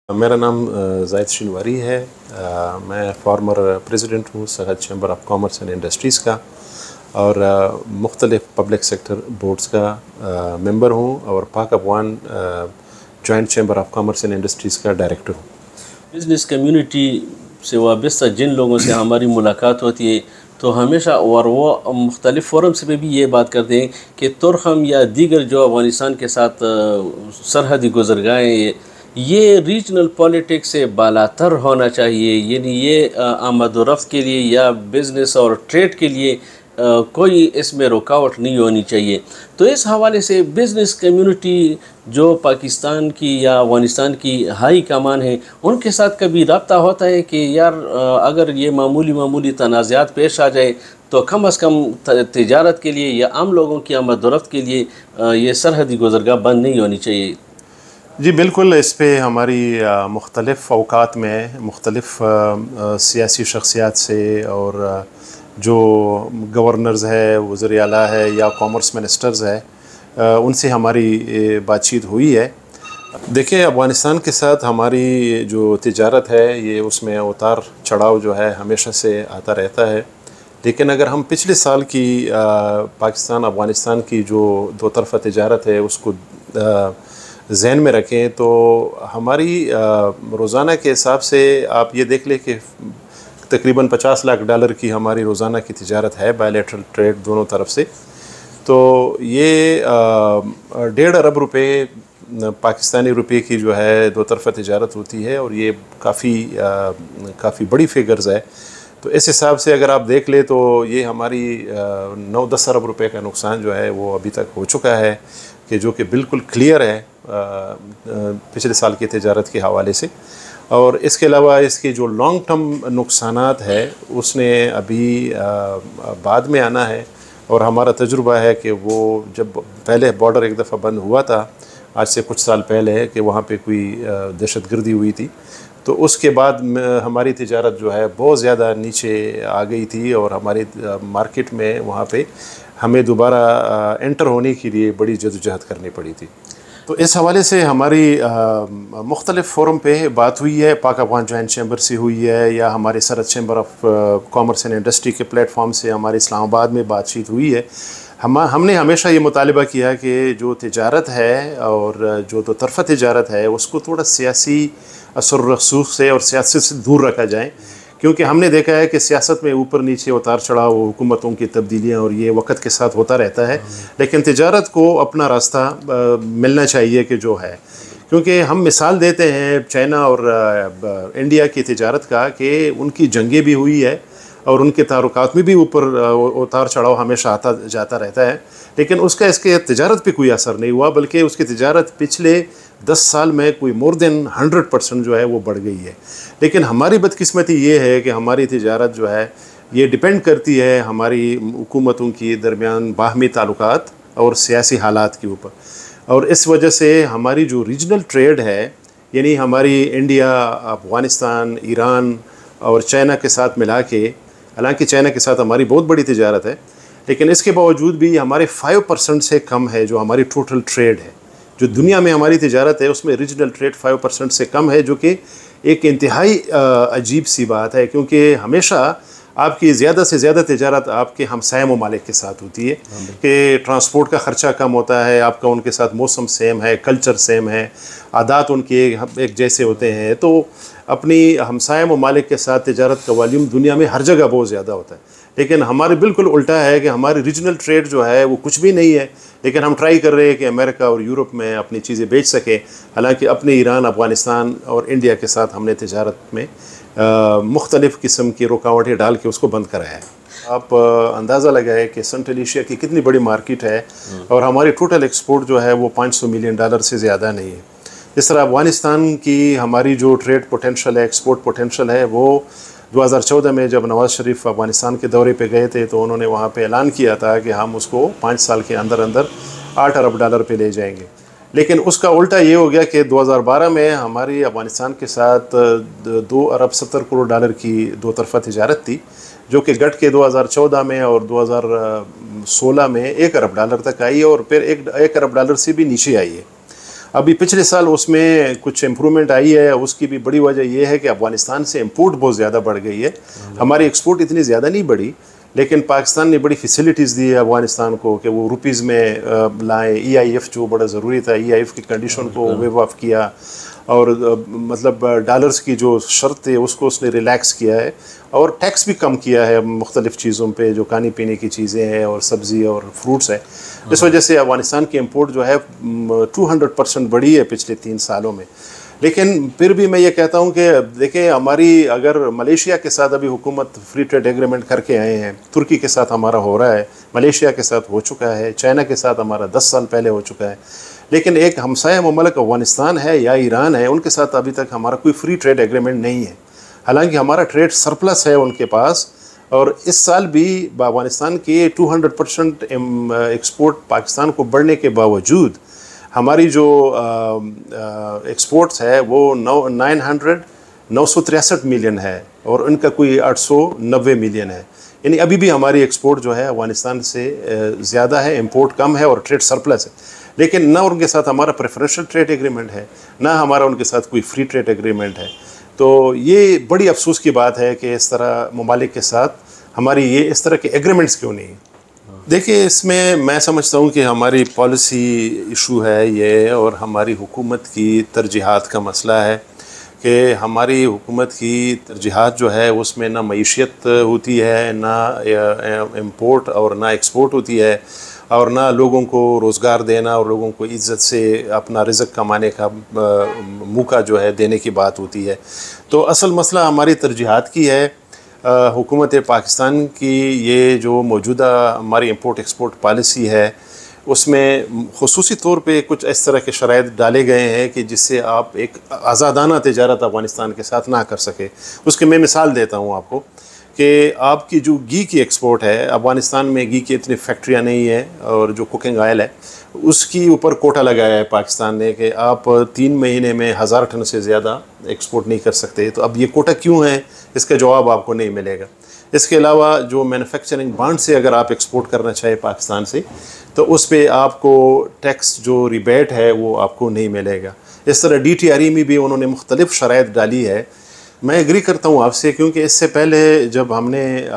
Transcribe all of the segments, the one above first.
मेरा नाम ज़ाहिद शिनवारी है। मैं फॉर्मर प्रेसिडेंट हूँ सरहद chamber of commerce and industries का और मुख्तलिफ़ पब्लिक सेक्टर बोर्ड्स का मेंबर हूँ और पाक Afghan joint chamber of commerce and industries का डायरेक्टर हूँ। बिज़नेस कम्युनिटी से वाबस्ता जिन लोगों से हमारी मुलाकात होती है तो हमेशा और वो मुख्तलिफ़ फोरम्स पे भी ये बात करते हैं कि तुरखम या दीगर जो अफ़गानिस्तान के साथ सरहदी गुज़रगाहें ये रीजनल पॉलिटिक्स से बालातर होना चाहिए, यानी ये आमद व रफ्त के लिए या बिज़नेस और ट्रेड के लिए कोई इसमें रुकावट नहीं होनी चाहिए। तो इस हवाले से बिज़नेस कम्युनिटी जो पाकिस्तान की या अफ़गानिस्तान की हाई कमान है उनके साथ कभी रब्ता होता है कि यार अगर ये मामूली तनाज़ात पेश आ जाए तो कम अज़ कम तिजारत के लिए या आम लोगों की आमद व रफ्त के लिए ये सरहदी गुज़रगाह बंद नहीं होनी चाहिए। जी बिल्कुल, इस पे हमारी मुख्तलिफ़ अवकात में मुख्तलिफ़ सियासी शख्सियात से और जो गवर्नर्स है, वज़ीर आला है या कॉमर्स मिनिस्टर्स है उनसे हमारी बातचीत हुई है। देखिए, अफ़गानिस्तान के साथ हमारी जो तिजारत है ये उसमें उतार चढ़ाव जो है हमेशा से आता रहता है। लेकिन अगर हम पिछले साल की पाकिस्तान अफ़गानिस्तान की जो दो तरफ़ा तिजारत है उसको ज़हन में रखें तो हमारी रोज़ाना के हिसाब से आप ये देख लें कि तकरीबन 50 लाख डॉलर की हमारी रोज़ाना की तिजारत है, बायलैटरल ट्रेड दोनों तरफ से। तो ये 1.5 अरब रुपए पाकिस्तानी रुपए की जो है दो तरफ़ा तिजारत होती है और ये काफ़ी बड़ी फिगर्स है। तो इस हिसाब से अगर आप देख ले तो ये हमारी 9-10 अरब रुपए का नुकसान जो है वो अभी तक हो चुका है कि जो कि बिल्कुल क्लियर है पिछले साल की तिजारत के हवाले से। और इसके अलावा इसके जो लॉन्ग टर्म नुकसानात है उसने अभी बाद में आना है और हमारा तजुर्बा है कि वो जब पहले बॉर्डर एक दफ़ा बंद हुआ था आज से कुछ साल पहले कि वहाँ पे कोई दहशतगर्दी हुई थी तो उसके बाद हमारी तिजारत जो है बहुत ज़्यादा नीचे आ गई थी और हमारी मार्केट में वहाँ पे हमें दोबारा एंटर होने के लिए बड़ी जदोजहद करनी पड़ी थी। तो इस हवाले से हमारी मुख्तलिफ़ फोरम पे बात हुई है, पाक अफगान जॉइंट चैम्बर से हुई है या हमारे सरहद chamber of commerce and industry के प्लेटफॉर्म से हमारे इस्लामाबाद में बातचीत हुई है। हमने हमेशा ये मुतालिबा किया कि जो तिजारत है और जो दो तरफ़ा तिजारत है उसको थोड़ा सियासी असर रसूख से और सियासत से दूर रखा जाए, क्योंकि हमने देखा है कि सियासत में ऊपर नीचे उतार चढ़ाव हुकूमतों की तब्दीलियाँ और ये वक्त के साथ होता रहता है, लेकिन तिजारत को अपना रास्ता मिलना चाहिए कि जो है, क्योंकि हम मिसाल देते हैं चाइना और इंडिया की तिजारत का कि उनकी जंगें भी हुई है और उनके तारुकात में भी ऊपर उतार चढ़ाव हमेशा आता जाता रहता है, लेकिन उसका इसके तिजारत पे कोई असर नहीं हुआ, बल्कि उसकी तिजारत पिछले 10 साल में कोई मोर देन 100% जो है वो बढ़ गई है। लेकिन हमारी बदकिस्मती ये है कि हमारी तिजारत जो है ये डिपेंड करती है हमारी हुकूमतों की दरमियान बाहमी ताल्लुकात और सियासी हालात के ऊपर, और इस वजह से हमारी जो रीजनल ट्रेड है यानी हमारी इंडिया, अफ़गानिस्तान, ईरान और चाइना के साथ मिला के, हालांकि चाइना के साथ हमारी बहुत बड़ी तिजारत है लेकिन इसके बावजूद भी हमारे 5% से कम है जो हमारी टोटल ट्रेड है। जो दुनिया में हमारी तिजारत है उसमें रीजनल ट्रेड 5% से कम है, जो कि एक इंतहाई अजीब सी बात है, क्योंकि हमेशा आपकी ज़्यादा से ज़्यादा तिजारत आपके हमसाय ममालिक के साथ होती है कि ट्रांसपोर्ट का ख़र्चा कम होता है, आपका उनके साथ मौसम सेम है, कल्चर सेम है, आदात उनके एक जैसे होते हैं, तो अपनी हमसाय ममालिक के साथ तिजारत का वॉल्यूम दुनिया में हर जगह बहुत ज़्यादा होता है। लेकिन हमारे बिल्कुल उल्टा है कि हमारी रीजनल ट्रेड जो है वो कुछ भी नहीं है, लेकिन हम ट्राई कर रहे हैं कि अमेरिका और यूरोप में अपनी चीज़ें बेच सकें, हालांकि अपने ईरान, अफ़गानिस्तान और इंडिया के साथ हमने तिजारत में मुख्तलिफ़ किस्म की रुकावटें डाल के उसको बंद कराया है। आप अंदाज़ा लगाए कि सेंट्रल एशिया की कितनी बड़ी मार्केट है और हमारी टोटल एक्सपोर्ट जो है वो $500 मिलियन से ज़्यादा नहीं है। इस तरह अफ़गानिस्तान की हमारी जो ट्रेड पोटेंशल है, एक्सपोर्ट पोटेंशल है, वो 2014 में जब नवाज़ शरीफ अफ़गानिस्तान के दौरे पे गए थे तो उन्होंने वहाँ पे ऐलान किया था कि हम उसको 5 साल के अंदर अंदर 8 अरब डॉलर पे ले जाएंगे। लेकिन उसका उल्टा ये हो गया कि 2012 में हमारी अफ़गानिस्तान के साथ 2 अरब 70 करोड़ डॉलर की दो तरफ़ा तिजारत थी, जो कि घट के 2014 में और 2016 में 1 अरब डॉलर तक आई और फिर 1 अरब डॉलर से भी नीचे आई है। अभी पिछले साल उसमें कुछ इम्प्रूवमेंट आई है। उसकी भी बड़ी वजह यह है कि अफ़गानिस्तान से इंपोर्ट बहुत ज़्यादा बढ़ गई है। हमारी एक्सपोर्ट इतनी ज़्यादा नहीं बढ़ी, लेकिन पाकिस्तान ने बड़ी फैसिलिटीज़ दी है अफ़गानिस्तान को कि वो रुपीज़ में लाएँ। EIF जो बड़ा ज़रूरी था, EIF की कंडीशन को वेव ऑफ किया, और मतलब डॉलर्स की जो शर्त है उसको उसने रिलैक्स किया है, और टैक्स भी कम किया है मुख्तलिफ़ चीज़ों पे, जो खाने पीने की चीज़ें हैं और सब्ज़ी और फ्रूट्स है। इस वजह से अफ़गानिस्तान की इंपोर्ट जो है 200% बढ़ी है पिछले 3 सालों में। लेकिन फिर भी मैं ये कहता हूँ कि देखिए, हमारी अगर मलेशिया के साथ अभी हुकूमत फ्री ट्रेड एग्रीमेंट करके आए हैं, तुर्की के साथ हमारा हो रहा है, मलेशिया के साथ हो चुका है, चाइना के साथ हमारा 10 साल पहले हो चुका है, लेकिन एक हमसाया मुल्क अफ़गानिस्तान है या ईरान है, उनके साथ अभी तक हमारा कोई फ्री ट्रेड एग्रीमेंट नहीं है। हालांकि हमारा ट्रेड सरप्लस है उनके पास, और इस साल भी अफ़गानिस्तान के 200% एक्सपोर्ट पाकिस्तान को बढ़ने के बावजूद हमारी जो एक्सपोर्ट्स है वो 963 मिलियन है, और उनका कोई 890 मिलियन है। यानी अभी भी हमारी एक्सपोर्ट जो है अफ़गानिस्तान से ज़्यादा है, इंपोर्ट कम है और ट्रेड सरप्लस है। लेकिन ना उनके साथ हमारा प्रेफरेंशियल ट्रेड एग्रीमेंट है, ना हमारा उनके साथ कोई फ्री ट्रेड एग्रीमेंट है। तो ये बड़ी अफसोस की बात है कि इस तरह ममालिक के साथ हमारी ये इस तरह के एग्रीमेंट्स क्यों नहीं। देखिए, इसमें मैं समझता हूँ कि हमारी पॉलिसी इशू है ये, और हमारी हुकूमत की तरजीहात का मसला है कि हमारी हुकूमत की तरजीहात जो है उसमें ना मईशियत होती है, ना इंपोर्ट और ना एक्सपोर्ट होती है, और ना लोगों को रोज़गार देना और लोगों को इज़्ज़त से अपना रिज़्क़ कमाने का मौका जो है देने की बात होती है। तो असल मसला हमारी तरजीहात की है। हुकूमत पाकिस्तान की ये जो मौजूदा हमारी इंपोर्ट एक्सपोर्ट पॉलिसी है, उसमें खुसूसी तौर पे कुछ इस तरह के शराइत डाले गए हैं कि जिससे आप एक आज़ादाना तिजारत अफ़गानिस्तान के साथ ना कर सके। उसकी मैं मिसाल देता हूँ आपको कि आपकी जो घी की एक्सपोर्ट है, अफ़गानिस्तान में घी की इतनी फैक्ट्रियाँ नहीं है, और जो कुकिंग ऑयल है उसकी ऊपर कोटा लगाया है पाकिस्तान ने कि आप 3 महीने में 1000 टन से ज़्यादा एक्सपोर्ट नहीं कर सकते। तो अब ये कोटा क्यों है, इसका जवाब आपको नहीं मिलेगा। इसके अलावा जो मैन्युफैक्चरिंग बांड से अगर आप एक्सपोर्ट करना चाहें पाकिस्तान से, तो उस पर आपको टैक्स जो रिबेट है वो आपको नहीं मिलेगा। इस तरह DTRE में भी उन्होंने मुख्तलिफ़ शराइत डाली है। मैं एग्री करता हूँ आपसे, क्योंकि इससे पहले जब हमने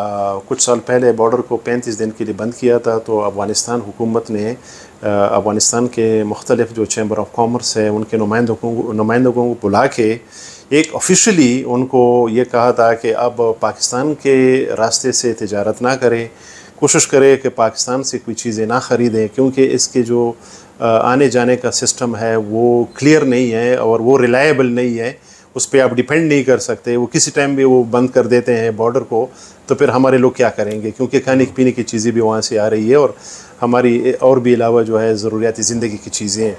कुछ साल पहले बॉर्डर को 35 दिन के लिए बंद किया था, तो अफ़गानिस्तान हुकूमत ने अफ़गानिस्तान के मुख्तलिफ़ जो चैम्बर ऑफ कॉमर्स है उनके नुमाइंदों को बुला के एक ऑफिशियली उनको ये कहा था कि अब पाकिस्तान के रास्ते से तिजारत ना करें, कोशिश करें कि पाकिस्तान से कोई चीज़ें ना ख़रीदें, क्योंकि इसके जो आने जाने का सिस्टम है वो क्लियर नहीं है और वो रिलायबल नहीं है, उस पर आप डिपेंड नहीं कर सकते। वो किसी टाइम भी वो बंद कर देते हैं बॉर्डर को, तो फिर हमारे लोग क्या करेंगे, क्योंकि खाने पीने की चीज़ें भी वहाँ से आ रही है और हमारी और भी अलावा जो है ज़रूरियाती ज़िंदगी की चीज़ें हैं।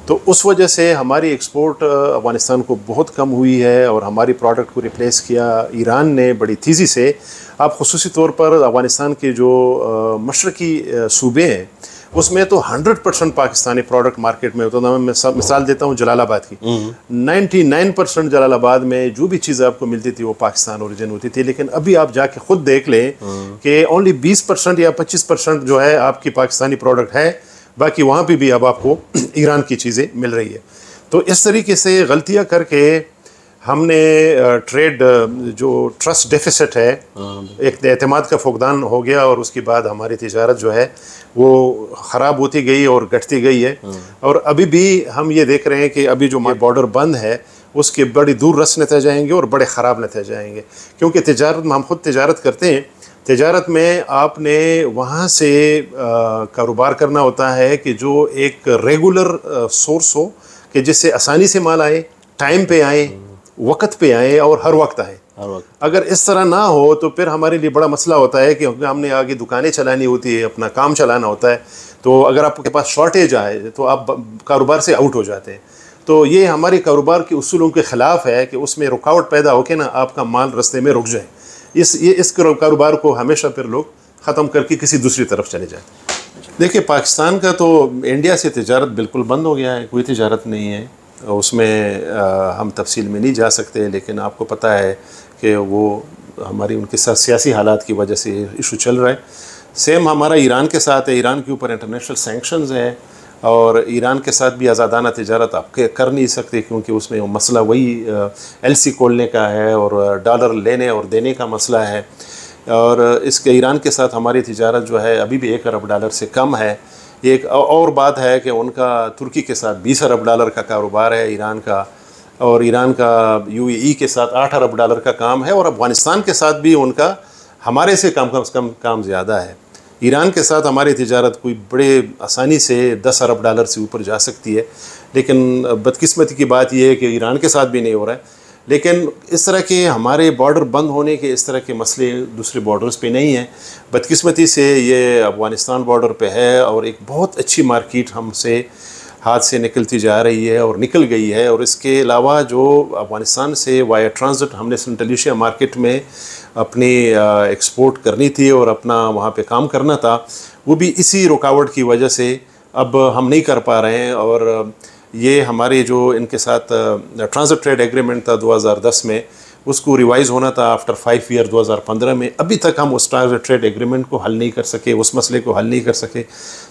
तो उस वजह से हमारी एक्सपोर्ट अफ़गानिस्तान को बहुत कम हुई है, और हमारी प्रोडक्ट को रिप्लेस किया ईरान ने बड़ी तेज़ी से। आप खुसूसी तौर पर अफ़गानिस्तान के जो मशरक़ी सूबे हैं उसमें तो 100% पाकिस्तानी प्रोडक्ट मार्केट में होता था। मैं मिसाल देता हूँ जलालाबाद की, 99% जलालाबाद में जो भी चीज़ आपको मिलती थी वो पाकिस्तान ओरिजिन होती थी। लेकिन अभी आप जाके खुद देख लें कि ओनली 20% या 25% जो है आपकी पाकिस्तानी प्रोडक्ट है, बाकी वहाँ पे भी अब आपको ईरान की चीज़ें मिल रही है। तो इस तरीके से गलतियाँ करके हमने ट्रेड जो ट्रस्ट डेफिसिट है, एक एतमाद का फुकदान हो गया, और उसके बाद हमारी तिजारत जो है वो ख़राब होती गई और घटती गई है। और अभी भी हम ये देख रहे हैं कि अभी जो बॉर्डर बंद है उसके बड़ी दूर रस नतीजे आएंगे और बड़े ख़राब नतीजे आएंगे, क्योंकि तिजारत में हम खुद तिजारत करते हैं। तिजारत में आपने वहाँ से कारोबार करना होता है कि जो एक रेगुलर सोर्स हो, कि जिससे आसानी से माल आए, टाइम पे आए, वक्त पे आए और हर वक्त आए। अगर इस तरह ना हो तो फिर हमारे लिए बड़ा मसला होता है कि हमने आगे दुकानें चलानी होती है, अपना काम चलाना होता है। तो अगर आपके पास शॉर्टेज आए तो आप कारोबार से आउट हो जाते हैं। तो ये हमारे कारोबार के उसूलों के ख़िलाफ़ है कि उसमें रुकावट पैदा हो के ना आपका माल रास्ते में रुक जाए। इस कारोबार को हमेशा फिर लोग ख़त्म करके किसी दूसरी तरफ चले जाते। देखिए, पाकिस्तान का तो इंडिया से तिजारत बिल्कुल बंद हो गया है, कोई तिजारत नहीं है उसमें। हम तफसील में नहीं जा सकते, लेकिन आपको पता है कि वो हमारी उनके साथ सियासी हालात की वजह से इशू चल रहा है। सेम हमारा ईरान के साथ है, ईरान के ऊपर इंटरनेशनल सैंक्शंस हैं, और ईरान के साथ भी आज़ादाना तिजारत आप कर नहीं सकते, क्योंकि उसमें वो मसला वही एलसी खोलने का है और डॉलर लेने और देने का मसला है। और इसके ईरान के साथ हमारी तिजारत जो है अभी भी $1 अरब से कम है। एक और बात है कि उनका तुर्की के साथ $20 अरब का कारोबार है ईरान का, और ईरान का यूएई के साथ $8 अरब का काम है, और अफ़गानिस्तान के साथ भी उनका हमारे से कम काम ज़्यादा है। ईरान के साथ हमारी तिजारत कोई बड़े आसानी से $10 अरब से ऊपर जा सकती है, लेकिन बदकिस्मती की बात यह है कि ईरान के साथ भी नहीं हो रहा है। लेकिन इस तरह के हमारे बॉर्डर बंद होने के इस तरह के मसले दूसरे बॉर्डर्स पे नहीं हैं। बदकिस्मती से ये अफ़गानिस्तान बॉर्डर पे है, और एक बहुत अच्छी मार्केट हमसे हाथ से निकलती जा रही है और निकल गई है। और इसके अलावा जो अफ़गानिस्तान से वाया ट्रांजिट हमने सेंट्रल एशिया मार्केट में अपनी एक्सपोर्ट करनी थी और अपना वहाँ पे काम करना था, वो भी इसी रुकावट की वजह से अब हम नहीं कर पा रहे हैं। और ये हमारे जो इनके साथ ट्रांजिट ट्रेड एग्रीमेंट था 2010 में, उसको रिवाइज़ होना था आफ्टर 5 ईयर 2015 में। अभी तक हम उस ट्रांजिट ट्रेड एग्रीमेंट को हल नहीं कर सके, उस मसले को हल नहीं कर सके।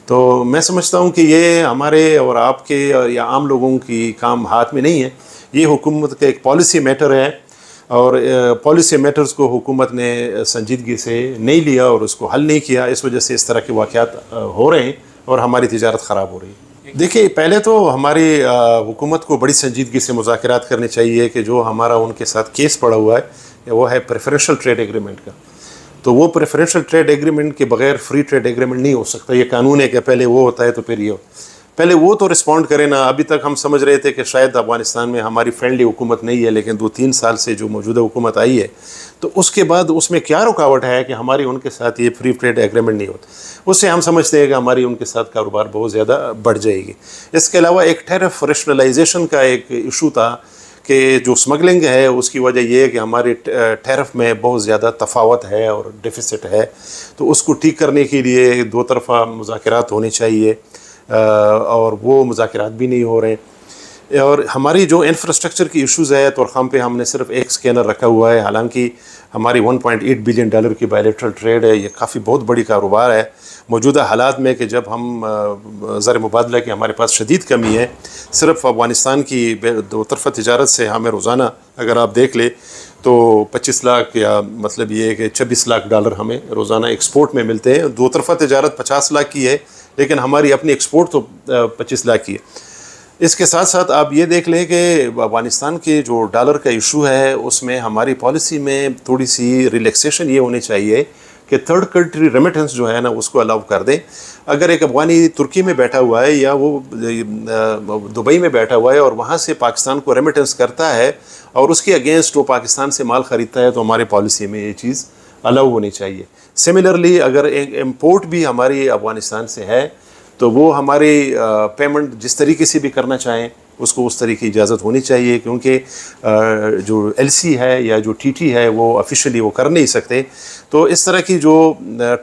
तो मैं समझता हूँ कि ये हमारे और आपके और या आम लोगों की काम हाथ में नहीं है, ये हुकूमत का एक पॉलिसी मैटर है, और पॉलिसी मैटर्स को हुकूमत ने संजीदगी से नहीं लिया और उसको हल नहीं किया। इस वजह से इस तरह के वाक़यात हो रहे हैं और हमारी तिजारत ख़राब हो रही है। देखिए, पहले तो हमारी हुकूमत को बड़ी संजीदगी से मुज़ाकरात करने चाहिए कि जो हमारा उनके साथ केस पड़ा हुआ है वो है प्रेफरेंशियल ट्रेड एग्रीमेंट का। तो वो प्रेफरेंशियल ट्रेड एग्रीमेंट के बगैर फ्री ट्रेड एग्रीमेंट नहीं हो सकता। ये कानून है कि पहले वो होता है तो फिर ये पहले वो तो रिस्पॉन्ड करे ना। अभी तक हम समझ रहे थे कि शायद अफ़गानिस्तान में हमारी फ्रेंडली हुकूमत नहीं है, लेकिन 2-3 साल से जो मौजूदा हुकूमत आई है, तो उसके बाद उसमें क्या रुकावट है कि हमारी उनके साथ ये फ्री ट्रेड एग्रीमेंट नहीं होता। उससे हम समझते हैं कि हमारी उनके साथ कारोबार बहुत ज़्यादा बढ़ जाएगी। इसके अलावा एक टैरिफ रैशनलाइजेशन का एक इशू था कि जो स्मगलिंग है उसकी वजह यह है कि हमारे टैरिफ में बहुत ज़्यादा तफावत है और डिफिसिट है। तो उसको ठीक करने के लिए दो तरफ़ा मुज़ाकरात होने चाहिए, और वो मुज़ाकरात भी नहीं हो रहे। और हमारी जो इंफ्रास्ट्रक्चर की इश्यूज़ है, तुरखम पे हमने सिर्फ एक स्कैनर रखा हुआ है, हालांकि हमारी $1.8 बिलियन की बायलैटरल ट्रेड है। ये काफ़ी बहुत बड़ी कारोबार है मौजूदा हालात में, कि जब हम ज़र मुबादला की हमारे पास शदीद कमी है। सिर्फ अफ़गानिस्तान की दो तरफ़ा तिजारत से हमें रोज़ाना अगर आप देख ले तो 25 लाख या मतलब ये है कि $26 लाख हमें रोज़ाना एक्सपोर्ट में मिलते हैं। दो तरफ़ा तिजारत 50 लाख की है, लेकिन हमारी अपनी एक्सपोर्ट तो 25 लाख की है। इसके साथ साथ आप ये देख लें कि अफ़गानिस्तान के जो डॉलर का इशू है उसमें हमारी पॉलिसी में थोड़ी सी रिलैक्सेशन ये होनी चाहिए कि थर्ड कंट्री रेमिटेंस जो है ना उसको अलाउ कर दें। अगर एक अफ़गानी तुर्की में बैठा हुआ है या वो दुबई में बैठा हुआ है और वहाँ से पाकिस्तान को रेमिटेंस करता है और उसके अगेंस्ट वो पाकिस्तान से माल ख़रीदता है, तो हमारी पॉलिसी में ये चीज़ अलाउ होनी चाहिए। सिमिलरली अगर एक इम्पोर्ट भी हमारी अफ़गानिस्तान से है तो वो हमारी पेमेंट जिस तरीके से भी करना चाहें उसको उस तरीके की इजाज़त होनी चाहिए, क्योंकि जो एलसी है या जो टीटी है वो ऑफिशियली वो कर नहीं सकते। तो इस तरह की जो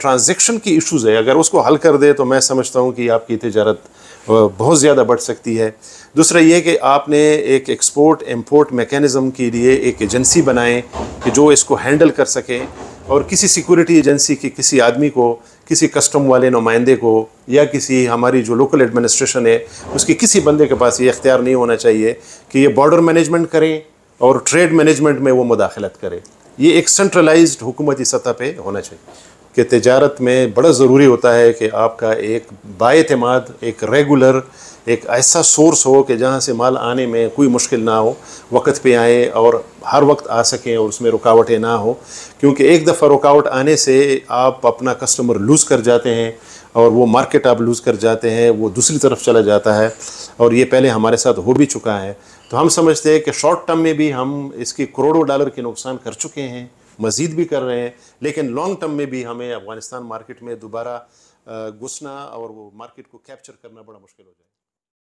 ट्रांजैक्शन की इश्यूज़ है अगर उसको हल कर दे तो मैं समझता हूँ कि आपकी तिजारत बहुत ज़्यादा बढ़ सकती है। दूसरा ये कि आपने एक एक्सपोर्ट इंपोर्ट मेकैनिज़म के लिए एक एजेंसी बनाएं कि जो इसको हैंडल कर सके, और किसी सिक्योरिटी एजेंसी के किसी आदमी को, किसी कस्टम वाले नुमाइंदे को या किसी हमारी जो लोकल एडमिनिस्ट्रेशन है उसके किसी बंदे के पास ये इख्तियार नहीं होना चाहिए कि ये बॉर्डर मैनेजमेंट करें और ट्रेड मैनेजमेंट में वो मुदाखलत करें। ये एक सेंट्रलाइज्ड हुकूमती सतह पे होना चाहिए कि तिजारत में बड़ा ज़रूरी होता है कि आपका एक बाएतमाद, एक रेगुलर, एक ऐसा सोर्स हो कि जहाँ से माल आने में कोई मुश्किल ना हो, वक्त पे आए और हर वक्त आ सकें और उसमें रुकावटें ना हो। क्योंकि एक दफ़ा रुकावट आने से आप अपना कस्टमर लूज़ कर जाते हैं और वो मार्केट आप लूज़ कर जाते हैं, वो दूसरी तरफ चला जाता है, और ये पहले हमारे साथ हो भी चुका है। तो हम समझते हैं कि शॉर्ट टर्म में भी हम इसके करोड़ों डॉलर के नुकसान कर चुके हैं, मज़ीद भी कर रहे हैं, लेकिन लॉन्ग टर्म में भी हमें अफ़गानिस्तान मार्केट में दोबारा घुसना और वो मार्केट को कैप्चर करना बड़ा मुश्किल हो जाए।